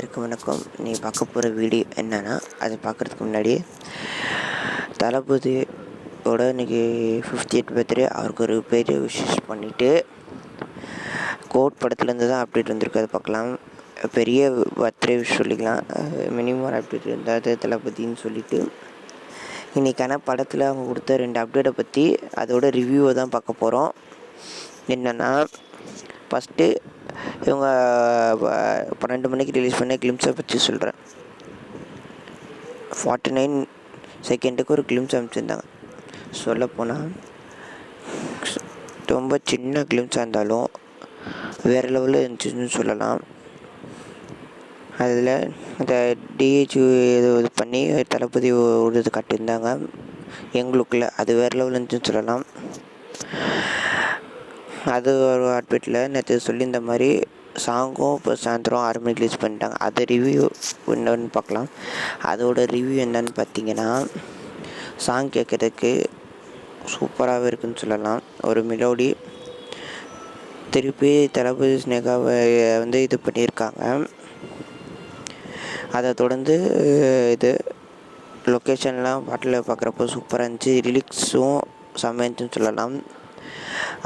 அனைவருக்கும் வணக்கம். நீ பார்க்க போகிற வீடியோ என்னென்னா, அதை பார்க்குறதுக்கு முன்னாடி தளபதியோட இன்றைக்கி 50th பர்த்டே. அவருக்கு ஒரு பெரிய விஷஸ் பண்ணிவிட்டு கோட் படத்துலேருந்து தான் அப்டேட் வந்திருக்கு, அதை பார்க்கலாம். பெரிய பர்த்டே விஷ் சொல்லிக்கலாம். மினிமம் அப்டேட் இருந்தால் தளபதின்னு சொல்லிவிட்டு இன்றைக்கான படத்தில் அவங்க கொடுத்த 2 அப்டேட்டை பற்றி அதோட ரிவ்யூவை தான் பார்க்க போகிறோம். என்னென்னா, ஃபஸ்ட்டு இவங்க 12 மணிக்கு ரிலீஸ் பண்ண கிளிம்ஸை பற்றி சொல்கிறேன். 49 செகண்டுக்கு ஒரு கிளிம்ஸ் அமைச்சிருந்தாங்க. சொல்லப்போனால் ரொம்ப சின்ன கிளிம்ஸாக இருந்தாலும் வேறு லெவலில் இருந்துச்சுன்னு சொல்லலாம். அதில் இந்த டிஹெச் இது பண்ணி தளபதி ஒரு இது காட்டியிருந்தாங்க எங்களுக்குள்ள, அது வேறு லெவலில் இருந்துச்சுன்னு சொல்லலாம். அது ஒரு அப்டேட்டில் நேற்று சொல்லியிருந்த மாதிரி சாங்கும் இப்போ சாயந்தரம் 6 மணிக்கு ரிலீஸ் பண்ணிட்டாங்க. அது ரிவ்யூ என்னன்னு பார்க்கலாம். அதோட ரிவ்யூ என்னன்னு பார்த்தீங்கன்னா, சாங் கேட்குறதுக்கு சூப்பராகவே இருக்குதுன்னு சொல்லலாம். ஒரு மெலோடி திருப்பி தளபதி ஸ்னேகாவை இது பண்ணியிருக்காங்க. அதை தொடர்ந்து இது லொக்கேஷன்லாம் பாட்டில் பார்க்குறப்போ சூப்பராக இருந்துச்சு. லிரிக்ஸும் செம்மையாச்சுன்னு சொல்லலாம்.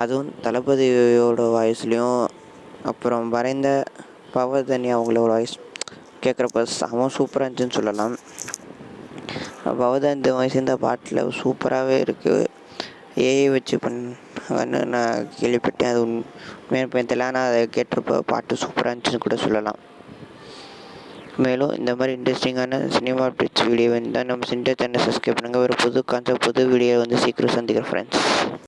அதுவும் தளபதியோட வாய்ஸ்லேயும் அப்புறம் வரைந்த பவதனி அவங்களோட வாய்ஸ் கேட்குறப்ப செம சூப்பராக இருந்துச்சுன்னு சொல்லலாம். பவதனி வாய்ஸ் இந்த பாட்டில் சூப்பராகவே இருக்குது. ஏஐ வச்சு பண்ணு நான் கேள்விப்பட்டேன். அது உண்மையான தெரியல, ஆனால் அதை கேட்டிருப்ப பாட்டு சூப்பராக இருந்துச்சுன்னு கூட சொல்லலாம். மேலும் இந்த மாதிரி இன்ட்ரெஸ்டிங்கான சினிமா அப்டேட்ஸ் வீடியோ இருந்தால் நம்ம சிண்டர் சேனல் சப்ஸ்கிரைப் பண்ணுங்கள். ஒரு புது கான்செப்ட் புது வீடியோ சீக்கிரம் சந்திக்கிறேன் ஃப்ரெண்ட்ஸ்.